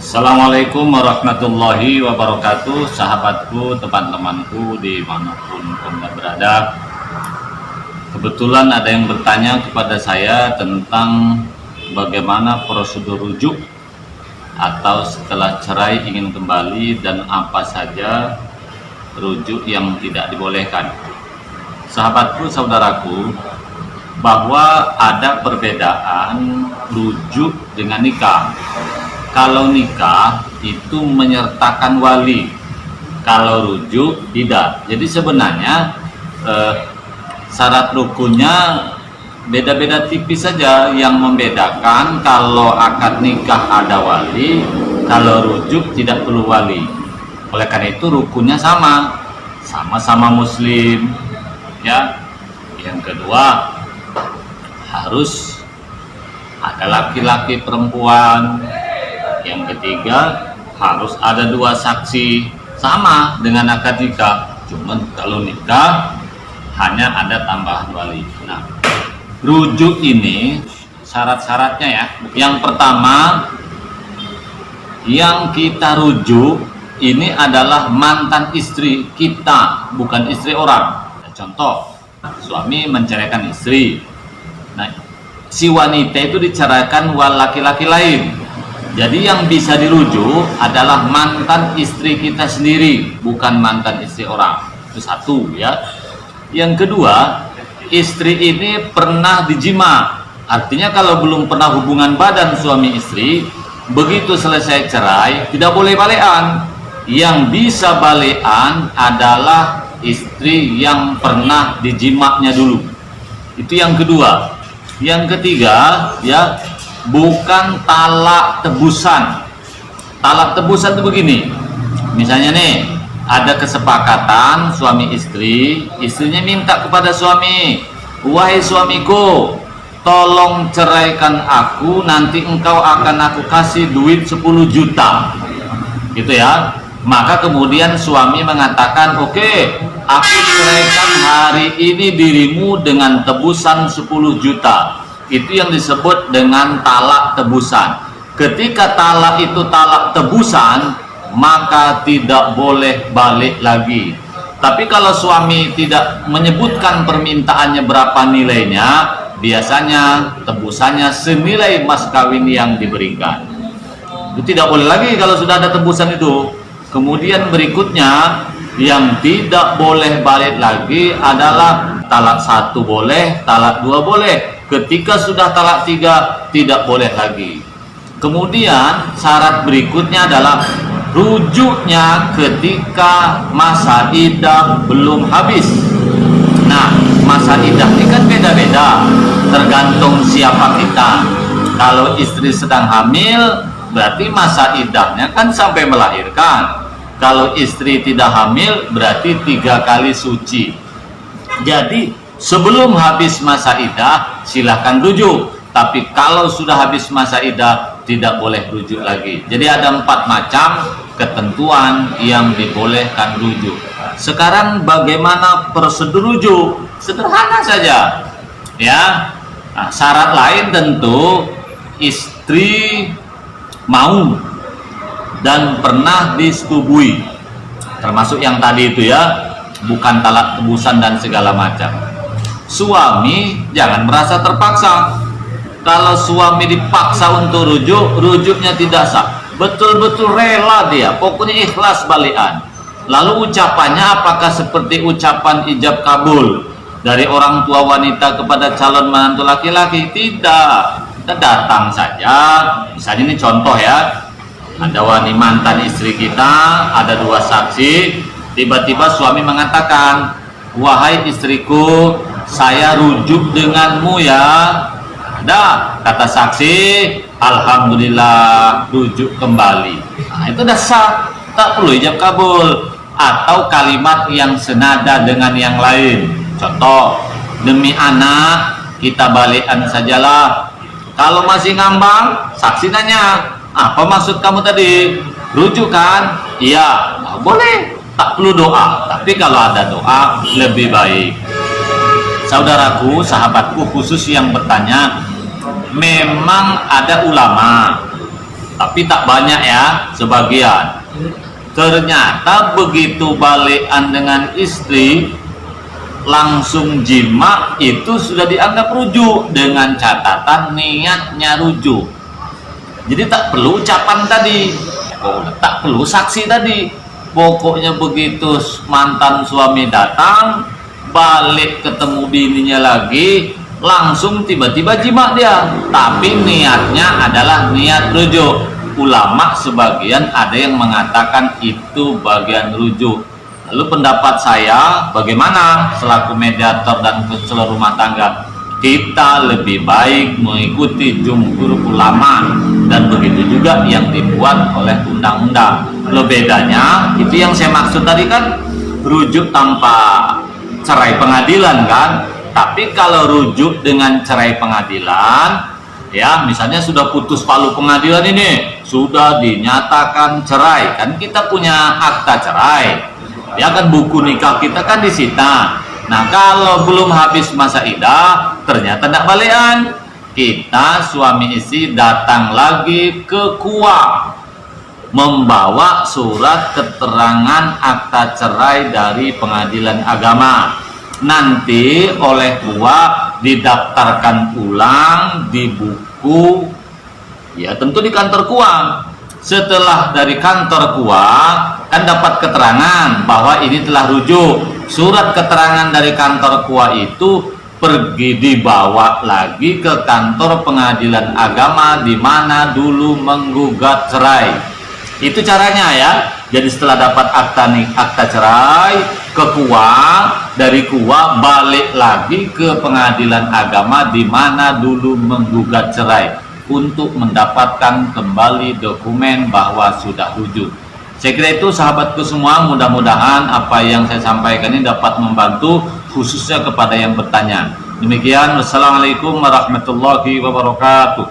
Assalamualaikum warahmatullahi wabarakatuh, sahabatku, teman-temanku dimanapun Anda berada. Kebetulan ada yang bertanya kepada saya tentang bagaimana prosedur rujuk atau setelah cerai ingin kembali dan apa saja rujuk yang tidak dibolehkan. Sahabatku, saudaraku, bahwa ada perbedaan rujuk dengan nikah. Kalau nikah itu menyertakan wali, kalau rujuk tidak. Jadi sebenarnya syarat rukunnya beda-beda tipis saja. Yang membedakan kalau akad nikah ada wali, kalau rujuk tidak perlu wali. Oleh karena itu rukunnya sama-sama muslim, ya. Yang kedua, harus ada laki-laki perempuan. Yang ketiga, harus ada 2 saksi, sama dengan akad nikah. Cuman kalau nikah hanya ada tambahan wali. Nah, rujuk ini syarat-syaratnya ya. Yang pertama, yang kita rujuk ini adalah mantan istri kita, bukan istri orang. Contoh, suami menceraikan istri. Nah, si wanita itu diceraikan laki-laki lain. Jadi yang bisa dirujuk adalah mantan istri kita sendiri, bukan mantan istri orang. Itu satu ya. Yang kedua, istri ini pernah dijima. Artinya kalau belum pernah hubungan badan suami istri, begitu selesai cerai tidak boleh balean. Yang bisa balean adalah istri yang pernah dijimaknya dulu. Itu yang kedua. Yang ketiga, ya, bukan talak tebusan. Talak tebusan itu begini. Misalnya nih, ada kesepakatan suami istri, istrinya minta kepada suami, "Wahai suamiku, tolong ceraikan aku, nanti engkau akan aku kasih duit 10 juta." Gitu ya. Maka kemudian suami mengatakan, "Oke, aku ceraikan hari ini dirimu dengan tebusan 10 juta. Itu yang disebut dengan talak tebusan. Ketika talak itu talak tebusan, maka tidak boleh balik lagi. Tapi kalau suami tidak menyebutkan permintaannya berapa nilainya, biasanya tebusannya senilai mas kawin yang diberikan. Itu tidak boleh lagi kalau sudah ada tebusan itu. Kemudian berikutnya, yang tidak boleh balik lagi adalah talak 1 boleh, talak 2 boleh. Ketika sudah talak 3 tidak boleh lagi. Kemudian syarat berikutnya adalah rujuknya ketika masa iddah belum habis. Nah, masa iddah ini kan beda-beda, tergantung siapa kita. Kalau istri sedang hamil, berarti masa iddahnya kan sampai melahirkan. Kalau istri tidak hamil, berarti 3 kali suci. Jadi sebelum habis masa iddah silahkan rujuk. Tapi kalau sudah habis masa iddah tidak boleh rujuk lagi. Jadi ada 4 macam ketentuan yang dibolehkan rujuk. Sekarang bagaimana prosedur rujuk? Sederhana saja, ya. Nah, syarat lain tentu istri mau dan pernah disetubui, termasuk yang tadi itu ya, bukan talak tebusan dan segala macam. Suami jangan merasa terpaksa. Kalau suami dipaksa untuk rujuk, rujuknya tidak sah. Betul-betul rela dia, pokoknya ikhlas balikan. Lalu ucapannya apakah seperti ucapan ijab kabul dari orang tua wanita kepada calon menantu laki-laki? Tidak. Kita datang saja. Misalnya ini contoh ya, ada wanita mantan istri kita, ada 2 saksi. Tiba-tiba suami mengatakan, "Wahai istriku, saya rujuk denganmu ya." Ada kata saksi, "Alhamdulillah, rujuk kembali." Nah, itu udah sah, tak perlu ijab kabul. Atau kalimat yang senada dengan yang lain. Contoh, "Demi anak, kita balikan sajalah." Kalau masih ngambang, saksi nanya, "Apa maksud kamu tadi? Rujuk kan?" "Iya." Nah, boleh, tak perlu doa. Tapi kalau ada doa lebih baik. Saudaraku, sahabatku khusus yang bertanya, memang ada ulama tapi tak banyak ya, sebagian. Ternyata begitu balikan dengan istri langsung jima, itu sudah dianggap rujuk dengan catatan niatnya rujuk. Jadi tak perlu ucapan tadi, tak perlu saksi tadi. Pokoknya begitu mantan suami datang, balik ketemu bininya lagi, langsung tiba-tiba jima dia, tapi niatnya adalah niat rujuk. Ulama sebagian ada yang mengatakan itu bagian rujuk. Lalu pendapat saya bagaimana selaku mediator dan konselor rumah tangga? Kita lebih baik mengikuti jumhur ulama, dan begitu juga yang dibuat oleh undang-undang. Lo bedanya itu yang saya maksud tadi kan, rujuk tanpa cerai pengadilan kan. Tapi kalau rujuk dengan cerai pengadilan, ya misalnya sudah putus palu pengadilan ini, sudah dinyatakan cerai, kan kita punya akta cerai, ya kan, buku nikah kita kan disita. Nah kalau belum habis masa iddah ternyata tidak balikan, kita suami istri datang lagi ke KUA membawa surat keterangan akta cerai dari pengadilan agama. Nanti oleh KUA didaftarkan ulang di buku, ya tentu di kantor KUA. Setelah dari kantor KUA kan dapat keterangan bahwa ini telah rujuk. Surat keterangan dari kantor KUA itu pergi dibawa lagi ke kantor pengadilan agama di mana dulu menggugat cerai. Itu caranya ya. Jadi setelah dapat akta cerai ke KUA, dari KUA balik lagi ke pengadilan agama di mana dulu menggugat cerai untuk mendapatkan kembali dokumen bahwa sudah rujuk. Saya kira itu sahabatku semua, mudah-mudahan apa yang saya sampaikan ini dapat membantu khususnya kepada yang bertanya. Demikian, wassalamualaikum warahmatullahi wabarakatuh.